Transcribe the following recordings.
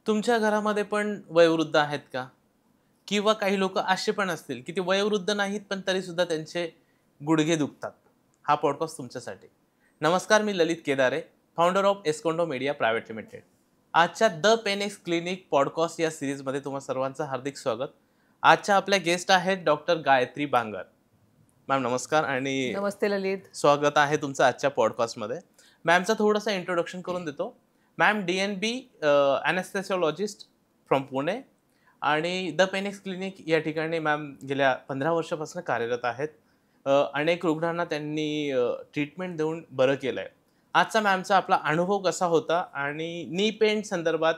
तुमच्या घरामध्ये पण वयोवृद्ध आहेत का? किंवा काही लोकं असे पण असतील, की ते वयोवृद्ध नाहीत, पण तरीसुद्धा त्यांचे गुडघे दुखतात. हा पॉडकास्ट तुमच्यासाठी. नमस्कार, मी Lalit Kedare, founder of Escondo media private limited. आजच्या द पेनेक्स क्लिनिक पॉडकास्ट या सीरीजमध्ये तुम्हा सर्वांचं हार्दिक स्वागत. आजच्या आपल्या गेस्ट आहेत डॉक्टर गायत्री बांगर. मॅम नमस्कार आणि नमस्ते ललित. स्वागत आहे तुमचं आजच्या पॉडकास्टमध्ये. मॅमचं थोडंसं इंट्रोडक्शन करून देतो. मॅम DNB ॲनेस्थेसिओलॉजिस्ट फ्रॉम पुणे आणि द पेनिक्स क्लिनिक या ठिकाणी मॅम गेल्या 15 वर्षापासून कार्यरत आहेत. अनेक रुग्णांना त्यांनी ट्रीटमेंट देऊन बरं केलं आहे. आजचा मॅमचा आपला अनुभव कसा होता आणि नी पेन संदर्भात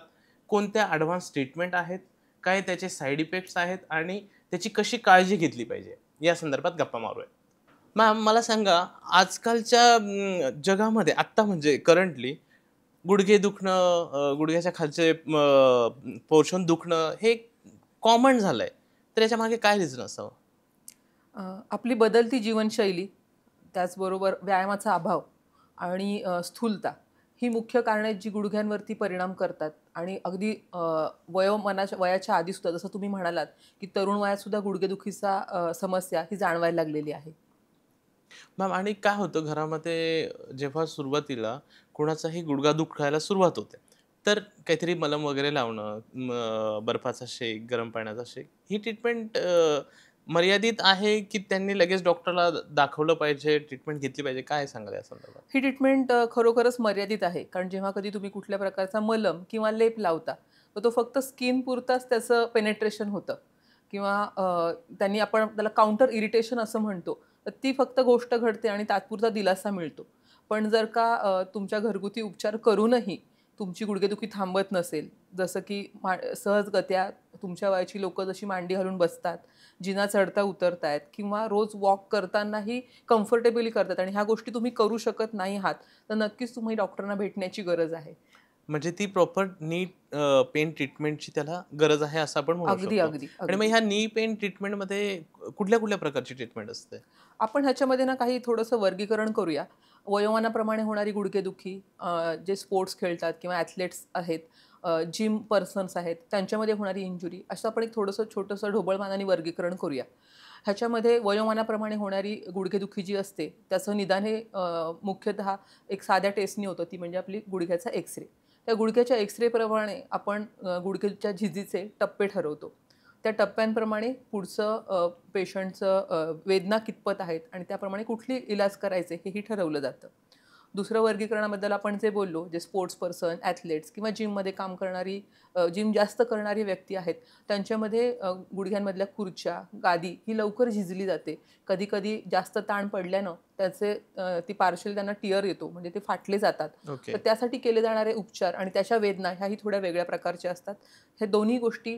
कोणत्या ॲडव्हान्स ट्रीटमेंट आहेत, काय त्याचे साईड इफेक्ट्स आहेत आणि त्याची कशी काळजी घेतली पाहिजे, या संदर्भात गप्पा मारूया. मॅम मला सांगा, आजकालच्या जगामध्ये आत्ता म्हणजे करंटली गुडघे दुखणं, गुडघ्याच्या खालचे पोर्शन दुखणं हे कॉमन झालंय. तर याच्यामागे काय रिझन असावं? आपली बदलती जीवनशैली, त्याचबरोबर व्यायामाचा अभाव आणि स्थूलता ही मुख्य कारणे आहेत जी गुडघ्यांवरती परिणाम करतात. आणि अगदी वयाच्या आधीसुद्धा जसं तुम्ही म्हणालात की तरुण वयातसुद्धा गुडघेदुखीचा समस्या ही जाणवायला लागलेली आहे. मॅम आणि काय होतं घरामध्ये जेव्हा सुरुवातीला कोणाचाही गुडघा दुखायला सुरुवात होते, तर काहीतरी मलम वगैरे लावणं, बर्फाचा शेक, गरम पाण्याचा शेक, ही ट्रीटमेंट मर्यादित आहे की त्यांनी लगेच डॉक्टरला दाखवलं पाहिजे, ट्रीटमेंट घेतली पाहिजे? काय सांगाल या संदर्भात? ही ट्रीटमेंट खरोखरच मर्यादित आहे. कारण जेव्हा कधी तुम्ही कुठल्या प्रकारचा मलम किंवा लेप लावता, तर तो फक्त स्किन पुरताच त्याचं पेनेट्रेशन होतं किंवा त्यांनी आपण त्याला काउंटर इरिटेशन असं म्हणतो. तर ती फक्त गोष्ट घडते आणि तात्पुरता दिलासा मिळतो. पण जर का तुमच्या घरगुती उपचार करूनही तुमची गुडघेदुखी थांबत नसेल, जसं की सहजगत्या तुमच्या वयाची लोकं जशी मांडी घालून बसतात, जिना चढता उतरतायत किंवा रोज वॉक करतानाही कम्फर्टेबली करतात आणि ह्या गोष्टी तुम्ही करू शकत नाही आहात, तर नक्कीच तुम्ही डॉक्टरांना भेटण्याची गरज आहे. म्हणजे ती प्रॉपर नी पेन ट्रीटमेंटची त्याला गरज आहे असं आपण म्हणू अगदी, शकतो. अगदी, आणि मग अगदी. ह्या नी पेन ट्रीटमेंटमध्ये कुठल्या-कुठल्या प्रकारची ट्रीटमेंट असते? आपण ह्याच्यामध्ये ना काही थोडंसं वर्गीकरण करूया. वयोमानाप्रमाणे होणारी गुडघेदुखी, जे स्पोर्ट्स खेळतात किंवा ॲथलेट्स आहेत, जिम पर्सन्स आहेत, त्यांच्यामध्ये होणारी इंजुरी, असं आपण एक थोडंसं छोटंसं ढोबळमानाने वर्गीकरण करूया. ह्याच्यामध्ये वयोमानाप्रमाणे होणारी गुडघेदुखी जी असते, त्याचं निदान हे मुख्यतः एक साध्या टेस्टनी होतं, ती म्हणजे आपली गुडघ्याचा एक्स-रे. त्या गुडघ्याच्या एक्स-रेप्रमाणे आपण गुडघ्याच्या झिजीचे टप्पे ठरवतो. त्या टप्प्यांप्रमाणे पुढचं पेशंटचं वेदना कितपत आहेत आणि त्याप्रमाणे कुठली इलाज करायचे हेही ठरवलं जातं. दुसरं वर्गीकरणाबद्दल आपण जे बोललो, जे स्पोर्ट्स पर्सन, ॲथलेट्स किंवा जिममध्ये काम करणारी, जिम जास्त करणारी व्यक्ती आहेत, त्यांच्यामध्ये गुडघ्यांमधल्या खुर्च्या, गादी ही लवकर झिजली जाते. कधी-कधी जास्त ताण पडल्यानं ती पार्शियल त्यांना टिअर येतो, म्हणजे ते फाटले जातात. ओके. तर त्यासाठी केले जाणारे उपचार आणि त्याच्या वेदना ह्याही थोड्या वेगळ्या प्रकारच्या असतात. हे दोन्ही गोष्टी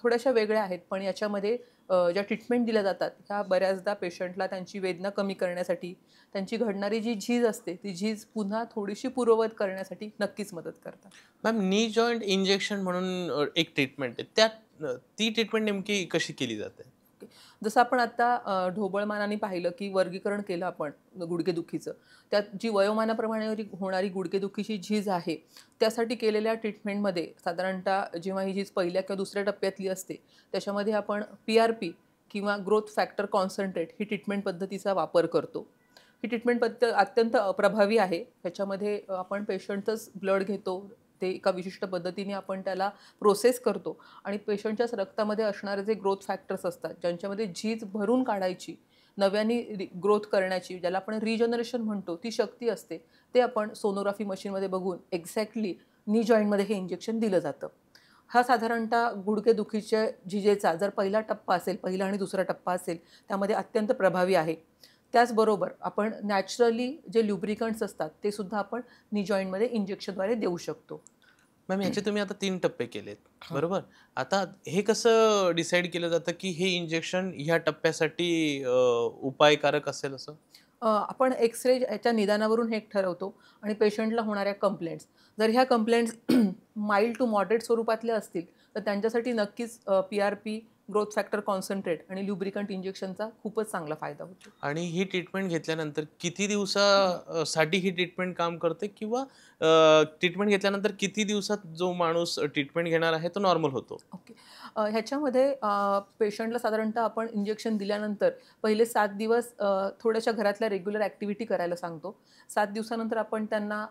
थोड्याशा वेगळ्या आहेत, पण याच्यामध्ये ज्या ट्रीटमेंट दिल्या जातात, ह्या बऱ्याचदा पेशंटला त्यांची वेदना कमी करण्यासाठी, त्यांची घडणारी जी झीज असते, ती झीज पुन्हा थोडीशी पूर्ववत करण्यासाठी नक्कीच मदत करतात. मॅम नी जॉइंट इंजेक्शन म्हणून एक ट्रीटमेंट आहे. ती ट्रीटमेंट नेमकी कशी केली जाते? ओके. जसं आपण आता ढोबळमानाने पाहिलं, की वर्गीकरण केलं आपण गुडघेदुखीचं. त्यात जी वयोमानाप्रमाणे होणारी गुडघेदुखीची झीज आहे, त्यासाठी केलेल्या ट्रीटमेंटमध्ये साधारणतः जेव्हा ही झीज पहिल्या किंवा दुसऱ्या टप्प्यातली असते, त्याच्यामध्ये आपण PRP किंवा ग्रोथ फॅक्टर कॉन्सन्ट्रेट ही ट्रीटमेंट पद्धतीचा वापर करतो. ही ट्रीटमेंट अत्यंत प्रभावी आहे. ह्याच्यामध्ये आपण पेशंटचंच ब्लड घेतो. ते एका विशिष्ट पद्धतीने आपण त्याला प्रोसेस करतो आणि पेशंटच्याच रक्तामध्ये असणारे जे ग्रोथ फॅक्टर्स असतात, ज्यांच्यामध्ये झीज भरून काढायची, नव्याने ग्रोथ करण्याची, ज्याला आपण रिजनरेशन म्हणतो, ती शक्ती असते. ते आपण सोनोग्राफी मशीनमध्ये बघून एक्झॅक्टली नी जॉईंटमध्ये हे इंजेक्शन दिलं जातं. हा साधारणतः गुडघेदुखीच्या झिजेचा जर पहिला टप्पा असेल, पहिला आणि दुसरा टप्पा असेल, त्यामध्ये अत्यंत प्रभावी आहे. त्याचबरोबर आपण नॅचरली जे ल्युब्रिकंट्स असतात, ते सुद्धा आपण नी जॉईंटमध्ये इंजेक्शनद्वारे देऊ शकतो. मॅम ह्याचे तुम्ही आता 3 टप्पे केलेत, बरोबर? आता हे कसं डिसाईड केलं जातं, की हे इंजेक्शन ह्या टप्प्यासाठी उपायकारक असेल असं? आपण एक्स-रे याच्या निदानावरून हे ठरवतो आणि पेशंटला होणाऱ्या कंप्लेंट्स. जर ह्या कंप्लेंट्स माईल्ड टू मॉडरेट स्वरूपातल्या असतील, तर त्यांच्यासाठी नक्कीच PRP ग्रोथ फॅक्टर कॉन्सन्ट्रेट आणि ल्युब्रिकंट इंजेक्शनचा खूपच चांगला फायदा होतो. आणि ही ट्रीटमेंट घेतल्यानंतर किती दिवसासाठी ही ट्रीटमेंट काम करते किंवा ट्रीटमेंट घेतल्यानंतर किती दिवसात जो माणूस ट्रीटमेंट घेणार आहे तो नॉर्मल होतो? ओके. ह्याच्यामध्ये पेशंटला साधारणतः आपण इंजेक्शन दिल्यानंतर पहिले 7 दिवस थोड्याशा घरातल्या रेग्युलर ॲक्टिव्हिटी करायला सांगतो. 7 दिवसानंतर आपण त्यांना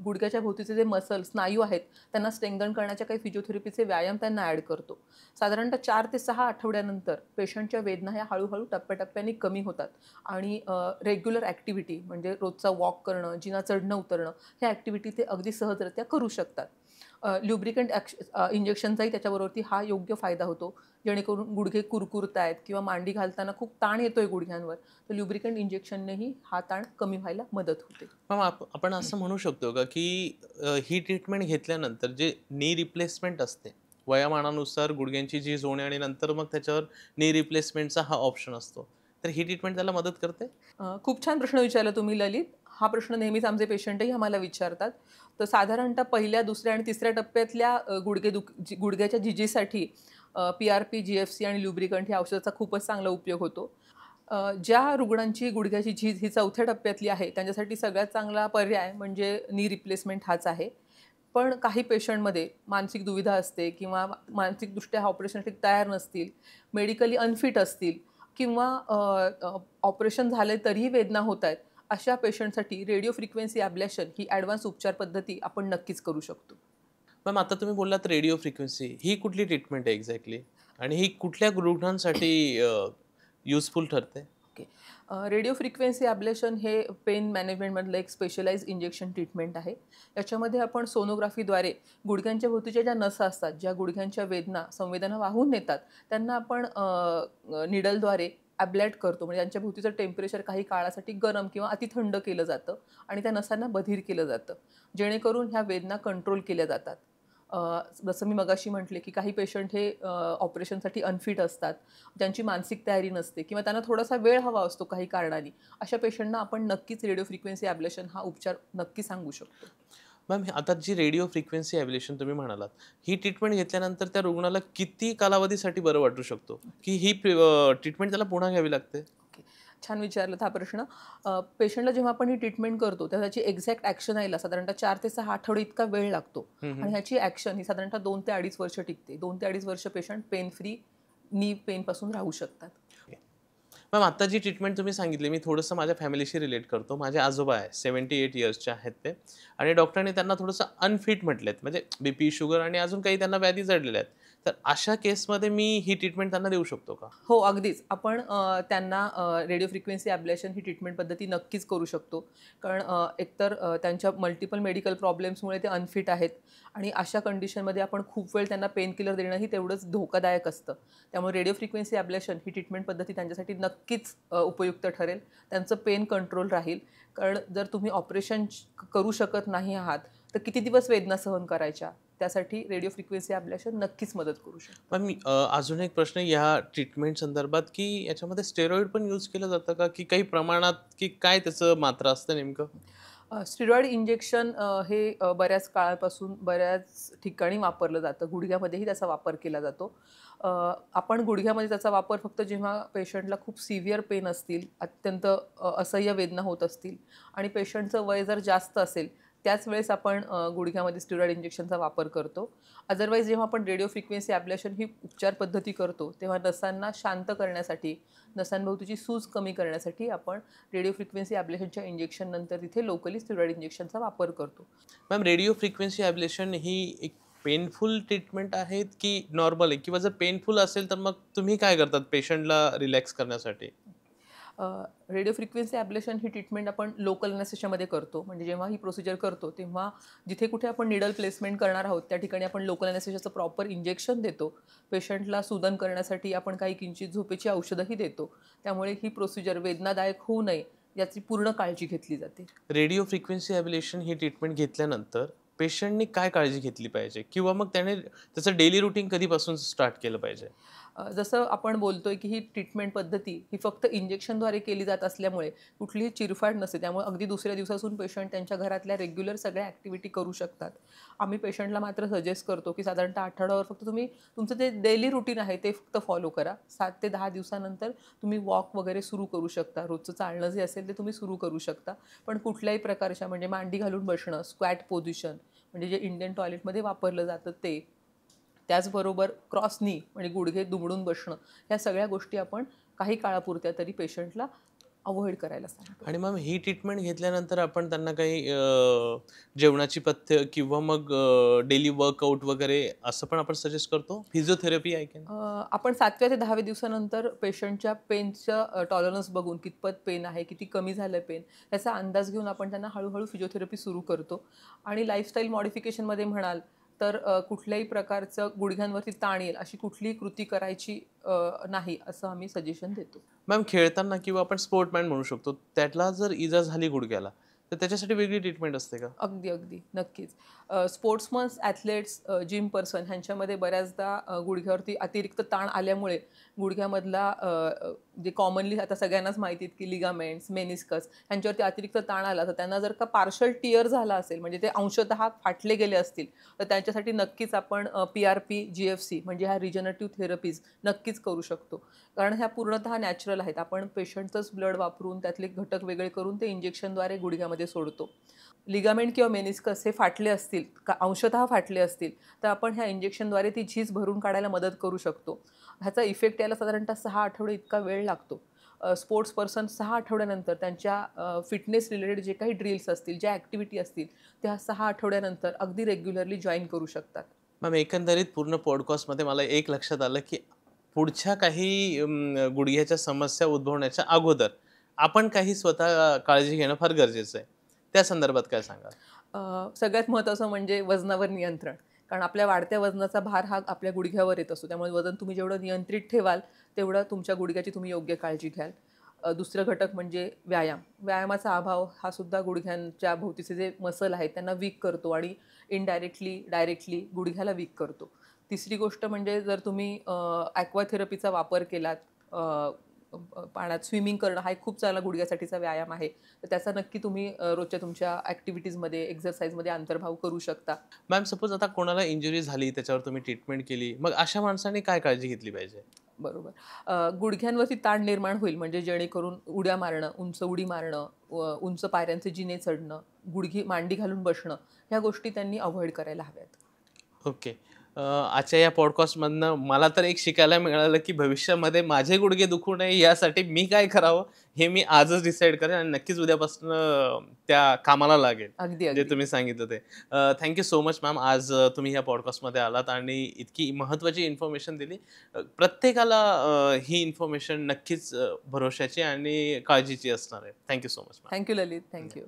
गुडघ्याच्या भोवतीचे जे स्नायू आहेत त्यांना स्ट्रेंथन करण्याच्या काही फिजिओथेरपीचे व्यायाम त्यांना ॲड करतो. साधारणतः 4 ते 6 आठवड्यानंतर पेशंटच्या वेदना ह्या हळूहळू टप्प्याटप्प्याने कमी होतात आणि रेग्युलर ॲक्टिव्हिटी म्हणजे रोजचा वॉक करणं, जिना चढणं उतरणं ह्या ॲक्टिव्हिटी ते अगदी सहजरित्या करू शकतात. ल्युब्रिकंट इंजेक्शनचाही त्याच्याबरोबरती हा योग्य फायदा होतो. जेणेकरून गुडघे कुरकुरतायत किंवा मांडी घालताना खूप ताण येतोय गुडघ्यांवर, तर ल्युब्रिकंट इंजेक्शननेही हा ताण कमी व्हायला मदत होते. मग आपण असं म्हणू शकतो का की ही ट्रीटमेंट घेतल्यानंतर जे नी रिप्लेसमेंट असते वयामानानुसार गुडघ्यांची झीज होणे आणि नंतर मग त्याच्यावर नी रिप्लेसमेंटचा हा ऑप्शन असतो, तर ही ट्रीटमेंट त्याला मदत करते? खूप छान प्रश्न विचारला तुम्ही ललित. हा प्रश्न नेहमीच आमचे पेशंटही आम्हाला विचारतात. तर साधारणतः पहिल्या, दुसऱ्या आणि तिसऱ्या टप्प्यातल्या गुडघ्याच्या झिजीसाठी PRP, GFC आणि ल्युब्रिकंट ह्या औषधाचा खूपच चांगला उपयोग होतो. ज्या रुग्णांची गुडघ्याची झीज ही 4थ्या टप्प्यातली आहे त्यांच्यासाठी सगळ्यात चांगला पर्याय म्हणजे नी रिप्लेसमेंट हाच आहे. पण काही पेशंटमध्ये मानसिक दुविधा असते किंवा मानसिकदृष्ट्या ऑपरेशनसाठी तयार नसतील, मेडिकली अनफिट असतील किंवा ऑपरेशन झाले तरीही वेदना होत आहेत, अशा पेशंटसाठी रेडिओ फ्रिक्वेन्सी ॲब्लेशन ही ॲडव्हान्स उपचार पद्धती आपण नक्कीच करू शकतो. मॅम आता तुम्ही बोललात रेडिओ फ्रिक्वेन्सी, ही कुठली ट्रीटमेंट आहे एक्झॅक्टली आणि ही कुठल्या रुग्णांसाठी युजफुल ठरते? ओके. रेडिओ फ्रिक्वेन्सी ॲब्लेशन हे पेन मॅनेजमेंटमधलं एक स्पेशलाइज इंजेक्शन ट्रीटमेंट आहे. याच्यामध्ये आपण सोनोग्राफीद्वारे गुडघ्यांच्या भोवतीच्या ज्या नसा असतात, ज्या गुडघ्यांच्या संवेदना वाहून नेतात, त्यांना आपण निडलद्वारे ॲब्लेट करतो. म्हणजे त्यांच्या भोवतीचं टेम्परेचर काही काळासाठी गरम किंवा अतिथंड केलं जातं आणि त्या नसांना बधीर केलं जातं, जेणेकरून ह्या वेदना कंट्रोल केल्या जातात. जसं मी मगाशी म्हटले की काही पेशंट हे ऑपरेशनसाठी अनफिट असतात, ज्यांची मानसिक तयारी नसते किंवा त्यांना थोडासा वेळ हवा असतो काही कारणाने, अशा पेशंटना आपण नक्कीच रेडिओ फ्रिक्वेन्सी ॲब्लेशन हा उपचार नक्की सांगू शकतो. मॅम आता जी रेडिओ फ्रिक्वेन्सी ॲब्लेशन तुम्ही म्हणालात, ही ट्रीटमेंट घेतल्यानंतर त्या रुग्णाला किती कालावधीसाठी बरं वाटू शकतो की ही ट्रीटमेंट त्याला पुन्हा घ्यावी लागते? ओके. छान विचारलं हा प्रश्न. पेशंटला जेव्हा आपण ही ट्रीटमेंट करतो तेव्हा त्याची एक्झॅक्ट ॲक्शन यायला साधारणतः 4 ते 6 आठवडे इतका वेळ लागतो आणि ह्याची ॲक्शन ही साधारणतः 2 ते 2.5 वर्ष टिकते. 2 ते 2.5 वर्ष पेशंट पेन फ्री, नी पेनपासून राहू शकतात. मॅम आता जी ट्रीटमेंट तुम्ही सांगितली, मी थोडंसं माझ्या फॅमिलीशी रिलेट करतो. माझे आजोबा आहे, 78 इयर्सचे आहेत ते आणि डॉक्टरने त्यांना थोडंसं अनफिट म्हटलेत, म्हणजे BP, शुगर आणि अजून काही त्यांना व्याधी जडलेल्या आहेत. तर अशा केसमध्ये मी ही ट्रीटमेंट त्यांना देऊ शकतो का? हो, अगदीच. आपण त्यांना रेडिओ फ्रिक्वेन्सी ॲब्लेशन ही ट्रीटमेंट पद्धती नक्कीच करू शकतो. कारण एकतर त्यांच्या मल्टिपल मेडिकल प्रॉब्लेम्समुळे ते अनफिट आहेत आणि अशा कंडिशनमध्ये आपण खूप वेळ त्यांना पेन किलर देणंही तेवढंच धोकादायक असतं. त्यामुळे रेडिओ फ्रिक्वेन्सी ॲब्लेशन ही ट्रीटमेंट पद्धती त्यांच्यासाठी नक्कीच उपयुक्त ठरेल. त्यांचं पेन कंट्रोल राहील. कारण जर तुम्ही ऑपरेशन करू शकत नाही आहात, तर किती दिवस वेदना सहन करायच्या? त्यासाठी रेडिओ फ्रिक्वेन्सी ॲब्लेशन नक्कीच मदत करू शकतो. पण मी अजून एक प्रश्न या ट्रीटमेंट संदर्भात, की याच्यामध्ये स्टेरॉइड पण यूज केलं जातं का? की काही प्रमाणात, की काय त्याचं मात्रा असतं नेमकं? स्टिरॉइड इंजेक्शन हे बऱ्याच काळापासून बऱ्याच ठिकाणी वापरलं जातं. गुडघ्यामध्येही त्याचा वापर केला जातो. आपण गुडघ्यामध्ये त्याचा वापर फक्त जेव्हा पेशंटला खूप सिव्हिअर पेन असतील, अत्यंत असह्य वेदना होत असतील आणि पेशंटचं वय जर जास्त असेल, त्याच वेळेस आपण गुडघ्यामध्ये स्टिरॉइड इंजेक्शनचा वापर करतो. अदरवाईज जेव्हा आपण रेडिओ फ्रिक्वेन्सी ॲब्लेशन ही उपचार पद्धती करतो, तेव्हा नसांना शांत करण्यासाठी, नसांभोवतीची सूज कमी करण्यासाठी आपण रेडिओ फ्रिक्वेन्सी ॲब्लेशनच्या इंजेक्शननंतर तिथे लोकली स्टिरॉइड इंजेक्शनचा वापर करतो. मॅम रेडिओ फ्रिक्वेन्सी ॲब्लेशन ही एक पेनफुल ट्रीटमेंट आहेत की नॉर्मल आहे? किंवा जर पेनफुल असेल तर मग तुम्ही काय करतात पेशंटला रिलॅक्स करण्यासाठी? रेडिओ फ्रिक्वेन्सी ॲब्लेशन ही ट्रीटमेंट आपण लोकल अनेस्थेशियामध्ये करतो. म्हणजे जेव्हा ही प्रोसिजर करतो तेव्हा जिथे कुठे आपण निडल प्लेसमेंट करणार आहोत त्या ठिकाणी आपण लोकल अनेस्थेशियाचं प्रॉपर इंजेक्शन देतो. पेशंटला सुदन करण्यासाठी आपण काही किंचित झोपेची औषधंही देतो. त्यामुळे ही प्रोसिजर वेदनादायक होऊ नये याची पूर्ण काळजी घेतली जाते. रेडिओ फ्रिक्वेन्सी ॲब्लेशन ही ट्रीटमेंट घेतल्यानंतर पेशंटनी काय काळजी घेतली पाहिजे? किंवा मग त्याने त्याचं डेली रुटीन कधीपासून स्टार्ट केलं पाहिजे? जसं आपण बोलतोय की ही ट्रीटमेंट पद्धती ही फक्त इंजेक्शनद्वारे केली जात असल्यामुळे कुठलीही चिरफाड नसते, त्यामुळे अगदी दुसऱ्या दिवसापासून पेशंट त्यांच्या घरातल्या रेग्युलर सगळ्या ॲक्टिव्हिटी करू शकतात. आम्ही पेशंटला मात्र सजेस्ट करतो की साधारणतः आठवड्यावर फक्त तुम्ही तुमचं जे डेली रुटीन आहे ते फक्त फॉलो करा. 7 ते 10 दिवसानंतर तुम्ही वॉक वगैरे सुरू करू शकता. रोजचं चालणं जे असेल ते तुम्ही सुरू करू शकता. पण कुठल्याही प्रकारच्या म्हणजे मांडी घालून बसणं, स्क्वॅट पोझिशन म्हणजे जे इंडियन टॉयलेटमध्ये वापरलं जातं ते, त्याचबरोबर क्रॉस नी म्हणजे गुडघे दुमडून बसणं, ह्या सगळ्या गोष्टी आपण काही काळापुरत्या तरी पेशंटला अवॉइड करायला सांगतो. आणि मॅम ही ट्रीटमेंट घेतल्यानंतर आपण त्यांना काही जेवणाची पथ्य किंवा मग डेली वर्कआउट वगैरे असं पण आपण सजेस्ट करतो? Physiotherapy I can. आपण 7व्या ते 10व्या दिवसानंतर पेशंटच्या पेनचं टॉलरन्स बघून कितपत पेन आहे, किती कमी झालं पेन, याचा अंदाज घेऊन आपण त्यांना हळूहळू फिजिओथेरपी सुरू करतो. आणि लाईफस्टाईल मॉडिफिकेशनमध्ये म्हणाल तर कुठल्याही प्रकारचं गुडघ्यांवरती ताण येईल अशी कुठलीही कृती करायची नाही, असं आम्ही सजेशन देतो. मॅम खेळताना किंवा आपण स्पोर्टमॅन म्हणू शकतो, त्याला जर इजा झाली गुडघ्याला, तर त्याच्यासाठी वेगळी ट्रीटमेंट असते का? अगदी, अगदी. नक्कीच. स्पोर्ट्समन्स, ॲथलेट्स, जिम पर्सन ह्यांच्यामध्ये बऱ्याचदा गुडघ्यावरती अतिरिक्त ताण आल्यामुळे गुडघ्यामधला जे कॉमनली आता सगळ्यांनाच माहिती आहेत की लिगामेंट्स, मेनिस्कस ह्यांच्यावरती अतिरिक्त ताण आला, तर त्यांना जर का पार्शल टिअर झाला असेल, म्हणजे ते अंशतः फाटले गेले असतील, तर त्यांच्यासाठी नक्कीच आपण PRP, GFC म्हणजे ह्या रिजनरेटिव्ह थेरपीज नक्कीच करू शकतो. कारण ह्या पूर्णतः नॅचरल आहेत. आपण पेशंटचंच ब्लड वापरून त्यातले घटक वेगळे करून ते इंजेक्शनद्वारे गुडघ्यामध्ये सोडतो. लिगामेंट किंवा मेनिस्कस हे फाटले असतील, का अंशतः फाटले असतील, तर आपण ह्या इंजेक्शनद्वारे ती झीज भरून काढायला मदत करू शकतो. ह्याचा इफेक्ट यायला साधारणतः 6 आठवडे इतका वेळ लागतो. स्पोर्ट्स पर्सन 6 आठवड्यानंतर त्यांच्या फिटनेस रिलेटेड जे काही ड्रिल्स असतील, ज्या ॲक्टिव्हिटी असतील, त्या 6 आठवड्यानंतर अगदी रेग्युलरली जॉईन करू शकतात. मॅम एकंदरीत पूर्ण पॉडकास्टमध्ये मला एक लक्षात आलं, की पुढच्या काही गुडघ्याच्या समस्या उद्भवण्याच्या अगोदर आपण काही स्वतः काळजी घेणं फार गरजेचं आहे. त्या संदर्भात काय सांगाल? सगळ्यात महत्त्वाचं म्हणजे वजनावर नियंत्रण. कारण आपल्या वाढत्या वजनाचा भार हा आपल्या गुडघ्यावर येत असतो. त्यामुळे वजन तुम्ही जेवढं नियंत्रित ठेवाल, तेवढं तुमच्या गुडघ्याची तुम्ही योग्य काळजी घ्याल. दुसरं घटक म्हणजे व्यायाम. व्यायामाचा अभाव हा सुद्धा गुडघ्यांच्या भोवतीचे जे मसल आहेत त्यांना वीक करतो आणि इनडायरेक्टली, डायरेक्टली गुडघ्याला वीक करतो. तिसरी गोष्ट म्हणजे जर तुम्ही ॲक्वा थेरपीचा वापर केलात, पाण्यात स्विमिंग करणं हा एक खूप चांगला गुडघ्यासाठीचा व्यायाम आहे. तर त्याचा नक्की तुम्ही रोजच्या तुमच्या ॲक्टिव्हिटीजमध्ये, एक्सरसाइजमध्ये अंतर्भाव करू शकता. मॅम सपोज आता कोणाला इंजुरी झाली, त्याच्यावर तुम्ही ट्रीटमेंट केली, मग अशा माणसाने काय काळजी घेतली पाहिजे? बरोबर. गुडघ्यांवरती ताण निर्माण होईल म्हणजे जेणेकरून उड्या मारणं, उंच उडी मारणं, उंच पायऱ्यांचे जिने चढणं, गुडघी मांडी घालून बसणं, ह्या गोष्टी त्यांनी अव्हॉइड करायला हव्यात. ओके. आजच्या या पॉडकास्टमधनं मला तर एक शिकायला मिळालं, की भविष्यामध्ये माझे गुडघे दुखू नये यासाठी मी काय करावं, हे मी आजच डिसाईड करेन आणि नक्कीच उद्यापासून त्या कामाला लागेल, अगदी, जे अगदी. तुम्ही सांगितलं ते. Thank so much ma'am. आज तुम्ही या पॉडकास्टमध्ये आलात आणि इतकी महत्त्वाची इन्फॉर्मेशन दिली. प्रत्येकाला ही इन्फॉर्मेशन नक्कीच भरोशाची आणि काळजीची असणार आहे. Thank so much ma'am. Thank you Lalit. Thank you.